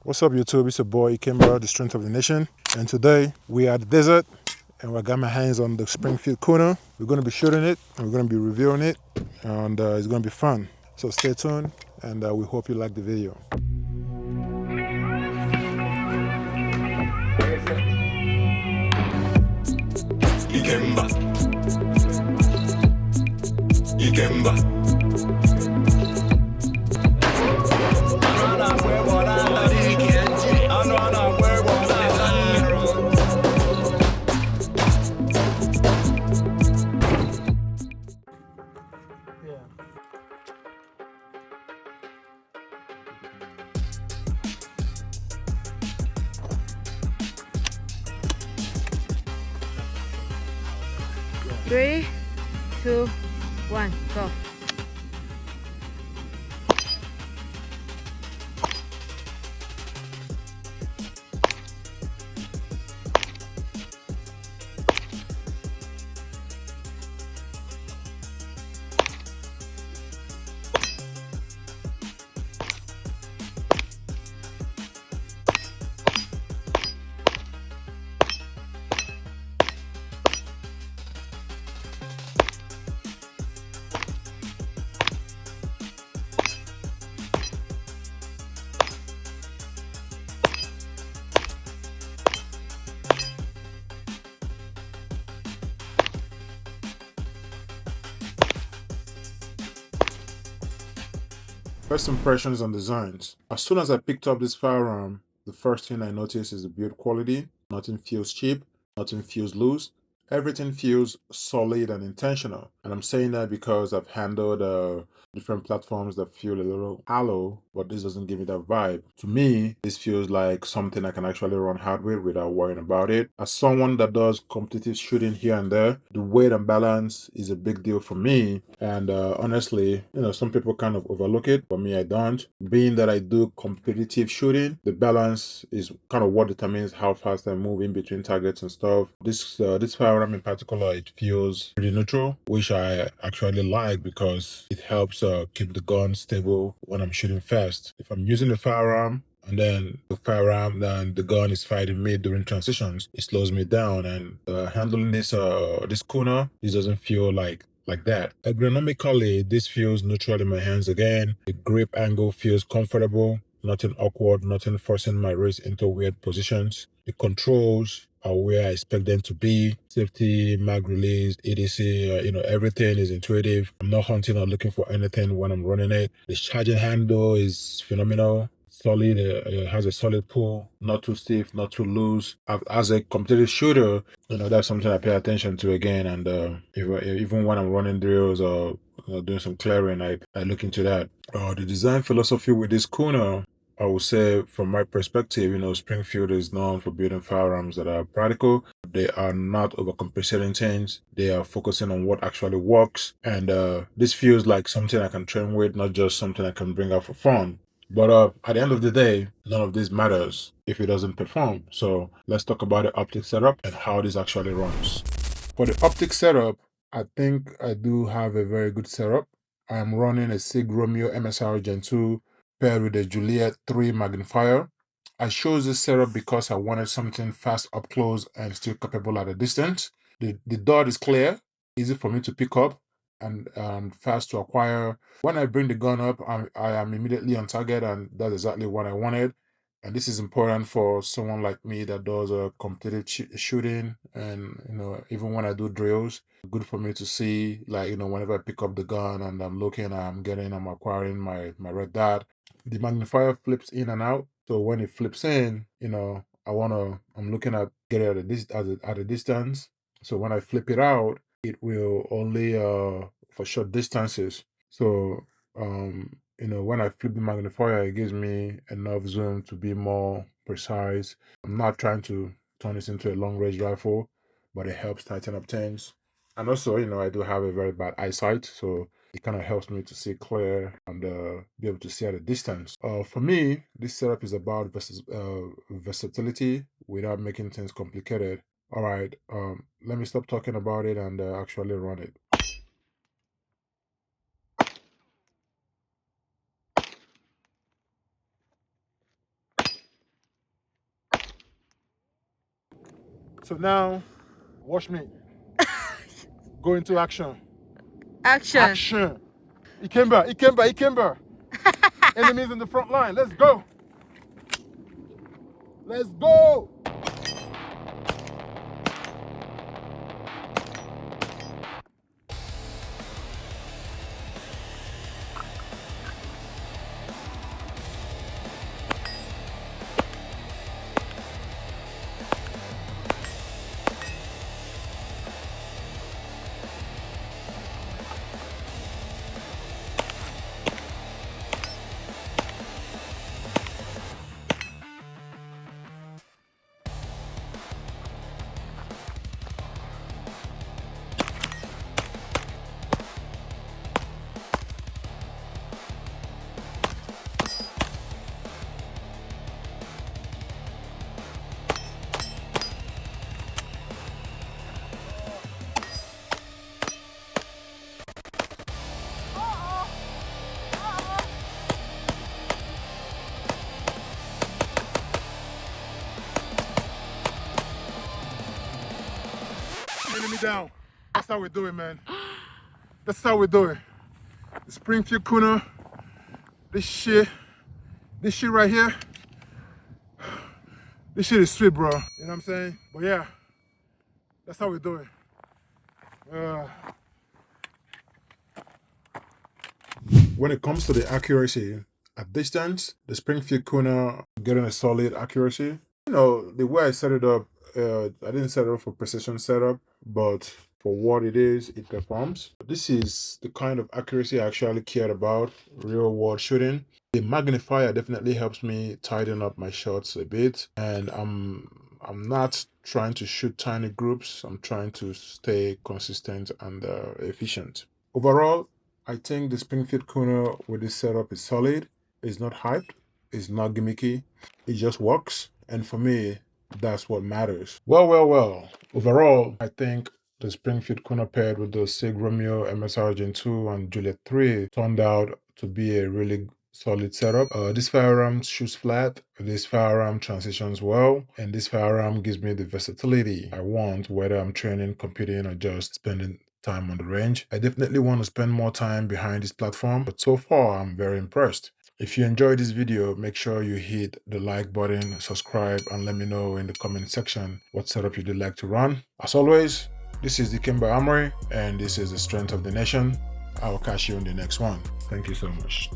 What's up, YouTube? It's your boy Kimber, the strength of the nation. And today we are at the desert and I got my hands on the Springfield Kuna. We're going to be shooting it and we're going to be reviewing it, and it's going to be fun. So stay tuned, and we hope you like the video. Ikemba. Ikemba. Three, two, one, go. First impressions on designs. As soon as I picked up this firearm, the first thing I noticed is the build quality. Nothing feels cheap, nothing feels loose. Everything feels solid and intentional. And I'm saying that because I've handled different platforms that feel a little hollow, but this doesn't give me that vibe. To me, this feels like something I can actually run hard with without worrying about it. As someone that does competitive shooting here and there, the weight and balance is a big deal for me. And honestly, some people kind of overlook it, but me, I don't. Being that I do competitive shooting, the balance is kind of what determines how fast I move in between targets and stuff. This firearm in particular, it feels pretty neutral, which I actually like because it helps keep the gun stable when I'm shooting fast. If I'm using the firearm and then the gun is fighting me during transitions, it slows me down. And handling this Kuna, this doesn't feel like that. Ergonomically, this feels neutral in my hands again. The grip angle feels comfortable, nothing awkward, nothing forcing my wrist into weird positions. The controls are where I expect them to be. Safety, mag release, etc. Everything is intuitive. I'm not hunting or looking for anything when I'm running it. The charging handle is phenomenal. Solid, has a solid pull, not too stiff, not too loose. As a competitive shooter, that's something I pay attention to again. And even when I'm running drills or doing some clearing, I look into that. The design philosophy with this Kuna, I would say from my perspective, Springfield is known for building firearms that are practical. They are not overcompensating things. They are focusing on what actually works. And this feels like something I can train with, not just something I can bring out for fun. But at the end of the day, none of this matters if it doesn't perform. So let's talk about the optic setup and how this actually runs. For the optic setup, I think I do have a very good setup. I am running a Sig Romeo MSR Gen 2 paired with a Juliet 3 magnifier. I chose this setup because I wanted something fast up close and still capable at a distance. The dot is clear, easy for me to pick up, and fast to acquire. When I bring the gun up, I am immediately on target, and that's exactly what I wanted. And this is important for someone like me that does a competitive shooting, and even when I do drills, good for me to see, like, whenever I pick up the gun and I'm looking, I'm acquiring my red dot. The magnifier flips in and out, so when it flips in, I'm looking at get it at a distance. So when I flip it out, it will only for short distances. So when I flip the magnifier, it gives me enough zoom to be more precise. I'm not trying to turn this into a long range rifle, but it helps tighten up things. And also, I do have a very bad eyesight, so it kind of helps me to see clear and be able to see at a distance. For me, this setup is about versatility without making things complicated. All right, let me stop talking about it and actually run it. So now, watch me. Go into action. Action. Action. Ikemba. Enemies in the front line. Let's go. Let's go. Enemy down. That's how we do it, man. That's how we do it. The Springfield Kuna. This shit right here. This shit is sweet, bro. You know what I'm saying? But yeah, that's how we do it. When it comes to the accuracy at distance, the Springfield Kuna getting a solid accuracy. You know, the way I set it up, I didn't set it up for precision setup, but for what it is, it performs. This is the kind of accuracy I actually cared about, real world shooting. The magnifier definitely helps me tighten up my shots a bit, and I'm not trying to shoot tiny groups. I'm trying to stay consistent and efficient. Overall, I think the Springfield Kuna with this setup is solid. It's not hyped. It's not gimmicky. It just works. And for me, that's what matters. Well. Overall, I think the Springfield Kuna paired with the SIG Romeo MSR Gen 2 and Juliet 3 turned out to be a really solid setup. This firearm shoots flat, this firearm transitions well, and this firearm gives me the versatility I want, whether I'm training, competing, or just spending time on the range. I definitely want to spend more time behind this platform, but so far I'm very impressed. If you enjoyed this video, make sure you hit the like button, subscribe, and let me know in the comment section what setup you'd like to run. As always, this is the Springfield Armory, and this is the strength of the nation. I will catch you in the next one. Thank you so much.